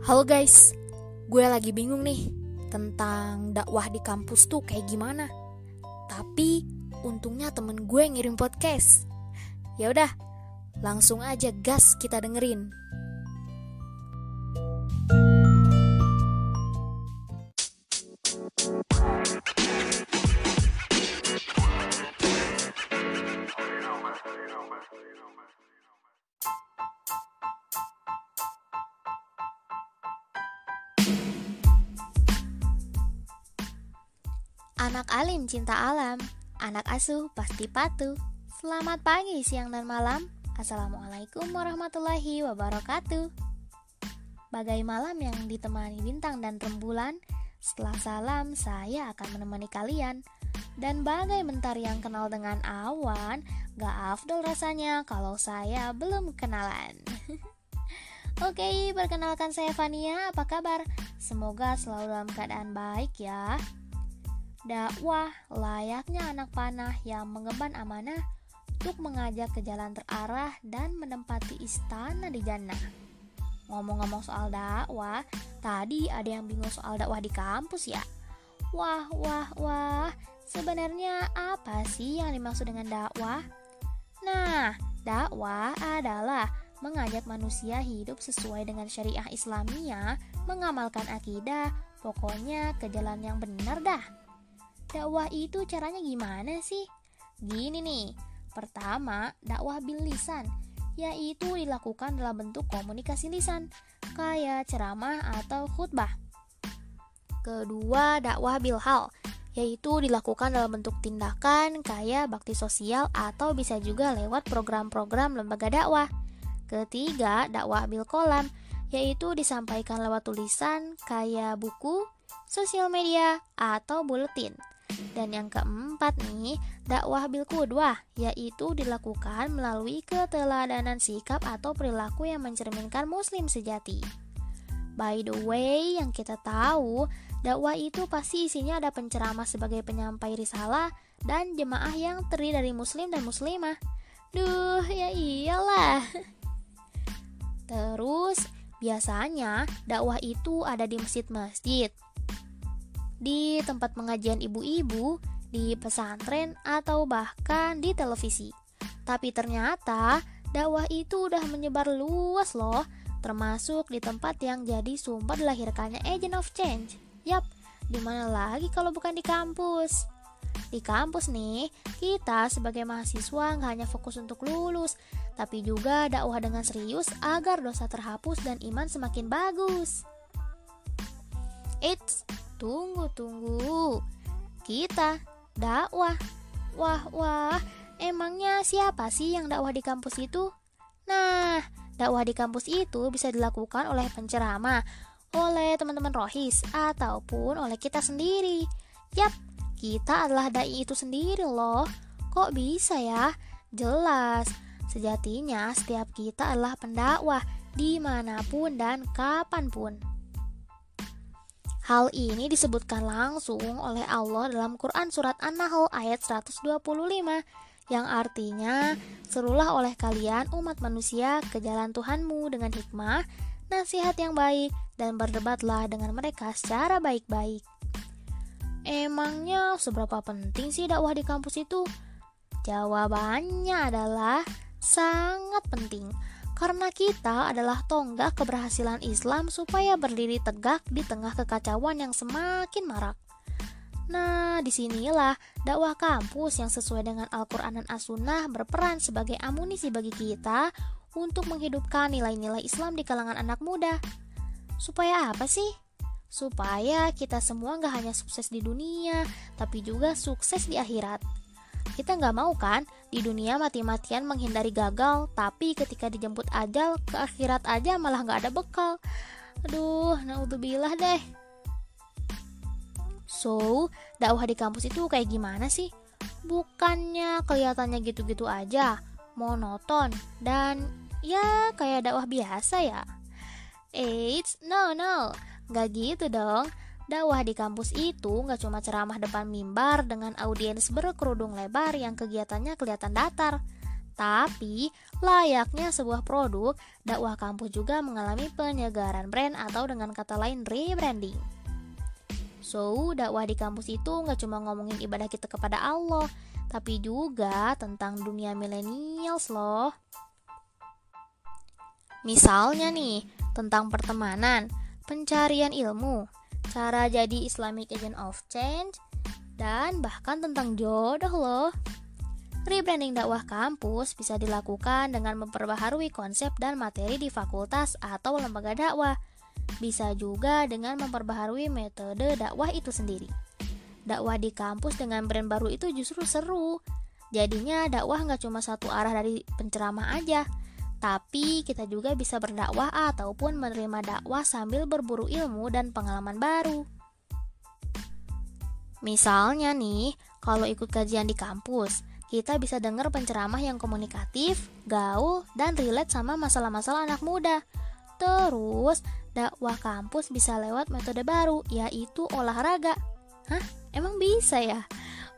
Halo guys, gue lagi bingung nih tentang dakwah di kampus tuh kayak gimana. Tapi untungnya temen gue ngirim podcast. Ya udah, langsung aja gas kita dengerin. Anak alim cinta alam, anak asuh pasti patuh. Selamat pagi, siang, dan malam. Assalamualaikum warahmatullahi wabarakatuh. Bagai malam yang ditemani bintang dan rembulan, setelah salam saya akan menemani kalian. Dan bagai mentari yang kenal dengan awan, gak afdol rasanya kalau saya belum kenalan. Oke, perkenalkan saya Fania, apa kabar? Semoga selalu dalam keadaan baik ya. Dakwah layaknya anak panah yang mengemban amanah untuk mengajak ke jalan terarah dan menempati istana di jannah. Ngomong-ngomong soal dakwah, tadi ada yang bingung soal dakwah di kampus ya? Wah, sebenarnya apa sih yang dimaksud dengan dakwah? Nah, dakwah adalah mengajak manusia hidup sesuai dengan syariah Islamiyah, mengamalkan akidah, pokoknya ke jalan yang benar dah. Dakwah itu caranya gimana sih? Gini nih, pertama dakwah bil lisan, yaitu dilakukan dalam bentuk komunikasi lisan, kayak ceramah atau khutbah. Kedua, dakwah bil hal, yaitu dilakukan dalam bentuk tindakan kayak bakti sosial atau bisa juga lewat program-program lembaga dakwah. Ketiga, dakwah bil kolam, yaitu disampaikan lewat tulisan kayak buku, sosial media, atau buletin. Dan yang keempat nih, dakwah bil qudwah, yaitu dilakukan melalui keteladanan sikap atau perilaku yang mencerminkan muslim sejati. By the way, yang kita tahu, dakwah itu pasti isinya ada penceramah sebagai penyampai risalah dan jemaah yang terdiri dari muslim dan muslimah. Duh, ya iyalah. Terus, biasanya dakwah itu ada di masjid-masjid, di tempat pengajian ibu-ibu, di pesantren, atau bahkan di televisi. Tapi ternyata dakwah itu udah menyebar luas loh, termasuk di tempat yang jadi sumber dilahirkannya agent of change. Yap, di mana lagi kalau bukan di kampus? Di kampus nih, kita sebagai mahasiswa nggak hanya fokus untuk lulus, tapi juga dakwah dengan serius agar dosa terhapus dan iman semakin bagus. Tunggu. Kita dakwah. Wah, emangnya siapa sih yang dakwah di kampus itu? Nah, dakwah di kampus itu bisa dilakukan oleh penceramah, oleh teman-teman rohis, ataupun oleh kita sendiri. Yap, kita adalah dai itu sendiri loh. Kok bisa ya? Jelas, sejatinya setiap kita adalah pendakwah dimanapun dan kapanpun. Hal ini disebutkan langsung oleh Allah dalam Quran Surat An-Nahl ayat 125, yang artinya, serulah oleh kalian umat manusia ke jalan Tuhanmu dengan hikmah, nasihat yang baik, dan berdebatlah dengan mereka secara baik-baik. Emangnya seberapa penting sih dakwah di kampus itu? Jawabannya adalah sangat penting. Karena kita adalah tonggak keberhasilan Islam supaya berdiri tegak di tengah kekacauan yang semakin marak. Nah, disinilah dakwah kampus yang sesuai dengan Al-Quran dan As-Sunnah berperan sebagai amunisi bagi kita untuk menghidupkan nilai-nilai Islam di kalangan anak muda. Supaya apa sih? Supaya kita semua gak hanya sukses di dunia, tapi juga sukses di akhirat. Kita gak mau kan di dunia mati-matian menghindari gagal, tapi ketika dijemput ajal ke akhirat aja malah gak ada bekal. Aduh, naudzubillah deh. So, dakwah di kampus itu kayak gimana sih? Bukannya kelihatannya gitu-gitu aja, monoton, dan ya kayak dakwah biasa ya? No, gak gitu dong. Dakwah di kampus itu gak cuma ceramah depan mimbar dengan audiens berkerudung lebar yang kegiatannya kelihatan datar. Tapi, layaknya sebuah produk, dakwah kampus juga mengalami penyegaran brand atau dengan kata lain rebranding. So, dakwah di kampus itu nggak cuma ngomongin ibadah kita kepada Allah, tapi juga tentang dunia millennials loh. Misalnya nih, tentang pertemanan, pencarian ilmu, cara jadi Islamic Agent of Change, dan bahkan tentang jodoh loh. Rebranding dakwah kampus bisa dilakukan dengan memperbaharui konsep dan materi di fakultas atau lembaga dakwah. Bisa juga dengan memperbaharui metode dakwah itu sendiri. Dakwah di kampus dengan brand baru itu justru seru. Jadinya dakwah nggak cuma satu arah dari penceramah aja, tapi kita juga bisa berdakwah ataupun menerima dakwah sambil berburu ilmu dan pengalaman baru. Misalnya nih, kalau ikut kajian di kampus, kita bisa dengar penceramah yang komunikatif, gaul, dan relate sama masalah-masalah anak muda. Terus, dakwah kampus bisa lewat metode baru, yaitu olahraga. Hah? Emang bisa ya?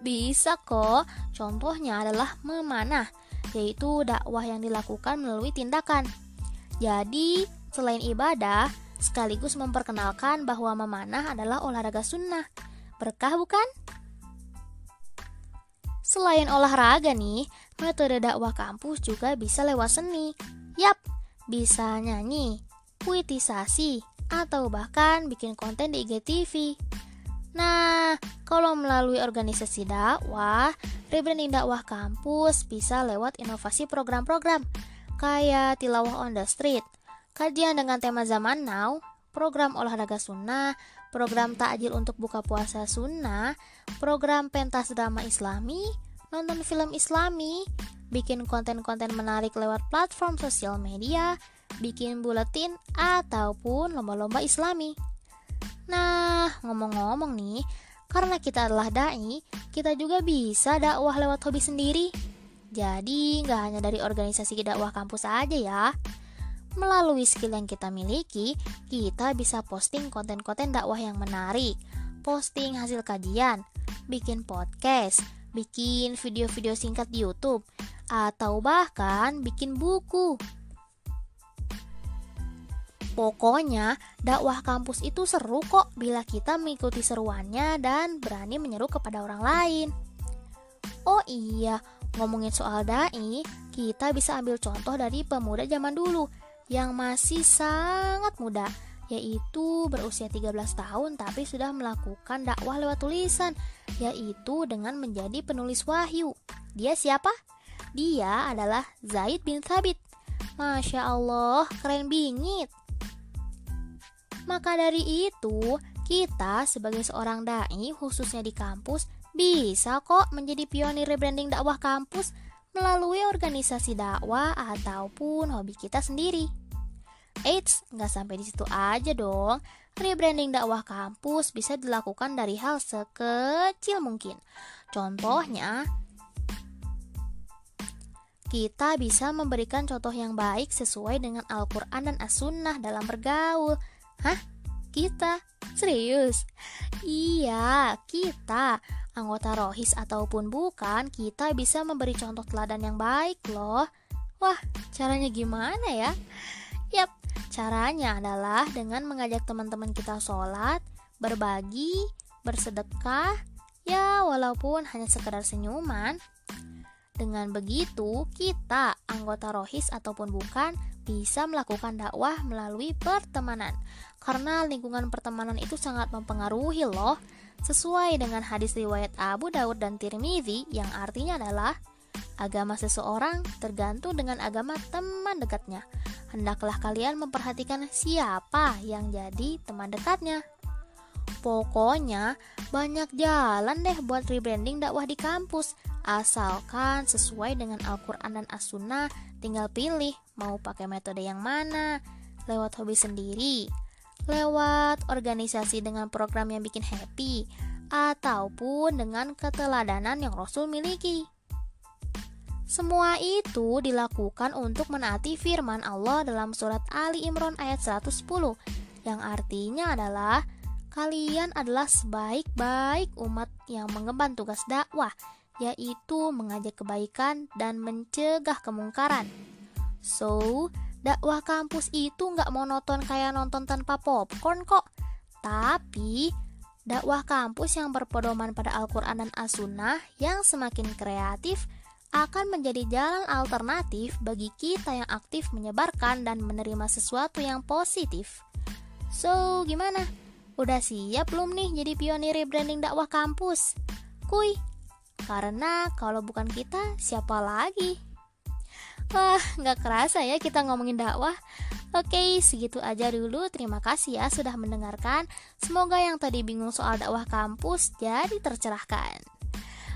Bisa kok. Contohnya adalah memanah, yaitu dakwah yang dilakukan melalui tindakan. Jadi, selain ibadah, sekaligus memperkenalkan bahwa memanah adalah olahraga sunnah. Berkah bukan? Selain olahraga nih, metode dakwah kampus juga bisa lewat seni. Yap, bisa nyanyi, puitisasi, atau bahkan bikin konten di IGTV. Nah, kalau melalui organisasi dakwah, rebranding dakwah kampus bisa lewat inovasi program-program kayak tilawah on the street, kajian dengan tema zaman now, program olahraga sunnah, program takjil untuk buka puasa sunnah, program pentas drama islami, nonton film islami, bikin konten-konten menarik lewat platform sosial media, bikin buletin, ataupun lomba-lomba islami. Nah, ngomong-ngomong nih, karena kita adalah da'i, kita juga bisa dakwah lewat hobi sendiri. Jadi, nggak hanya dari organisasi dakwah kampus aja ya. Melalui skill yang kita miliki, kita bisa posting konten-konten dakwah yang menarik, posting hasil kajian, bikin podcast, bikin video-video singkat di YouTube, atau bahkan bikin buku. Pokoknya, dakwah kampus itu seru kok bila kita mengikuti seruannya dan berani menyeru kepada orang lain. Oh iya, ngomongin soal da'i, kita bisa ambil contoh dari pemuda zaman dulu yang masih sangat muda, yaitu berusia 13 tahun tapi sudah melakukan dakwah lewat tulisan, yaitu dengan menjadi penulis wahyu. Dia siapa? Dia adalah Zaid bin Thabit. Masya Allah, keren bingit. Maka dari itu, kita sebagai seorang da'i khususnya di kampus bisa kok menjadi pionir rebranding dakwah kampus melalui organisasi dakwah ataupun hobi kita sendiri. Eits, nggak sampai di situ aja dong. Rebranding dakwah kampus bisa dilakukan dari hal sekecil mungkin. Contohnya, kita bisa memberikan contoh yang baik sesuai dengan Al-Quran dan As-Sunnah dalam bergaul. Hah? Kita? Serius? Iya, kita. Anggota rohis ataupun bukan, kita bisa memberi contoh teladan yang baik loh. Wah, caranya gimana ya? Yap, caranya adalah dengan mengajak teman-teman kita sholat, berbagi, bersedekah, ya walaupun hanya sekedar senyuman. Dengan begitu, kita, anggota rohis ataupun bukan, bisa melakukan dakwah melalui pertemanan. Karena lingkungan pertemanan itu sangat mempengaruhi loh. Sesuai dengan hadis riwayat Abu Daud dan Tirmidzi yang artinya adalah agama seseorang tergantung dengan agama teman dekatnya. Hendaklah kalian memperhatikan siapa yang jadi teman dekatnya. Pokoknya banyak jalan deh buat rebranding dakwah di kampus. Asalkan sesuai dengan Al-Quran dan As-Sunnah, tinggal pilih mau pakai metode yang mana. Lewat hobi sendiri, lewat organisasi dengan program yang bikin happy, ataupun dengan keteladanan yang Rasul miliki. Semua itu dilakukan untuk menaati firman Allah dalam surat Ali Imran ayat 110, yang artinya adalah kalian adalah sebaik-baik umat yang mengemban tugas dakwah. yaitu mengajak kebaikan dan mencegah kemungkaran. So, dakwah kampus itu nggak monoton kayak nonton tanpa popcorn kok. Tapi, dakwah kampus yang berpedoman pada Al-Quran dan As-Sunnah yang semakin kreatif akan menjadi jalan alternatif bagi kita yang aktif menyebarkan dan menerima sesuatu yang positif. So, gimana? Udah siap belum nih jadi pionir rebranding dakwah kampus? Kuy, karena kalau bukan kita, siapa lagi? Wah, gak kerasa ya kita ngomongin dakwah. Oke, segitu aja dulu. Terima kasih ya sudah mendengarkan. Semoga yang tadi bingung soal dakwah kampus jadi tercerahkan.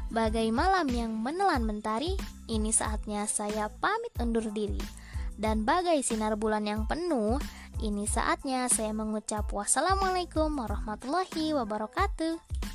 Bagai malam yang menelan mentari, ini saatnya saya pamit undur diri. Dan bagai sinar bulan yang penuh, ini saatnya saya mengucap wassalamualaikum warahmatullahi wabarakatuh.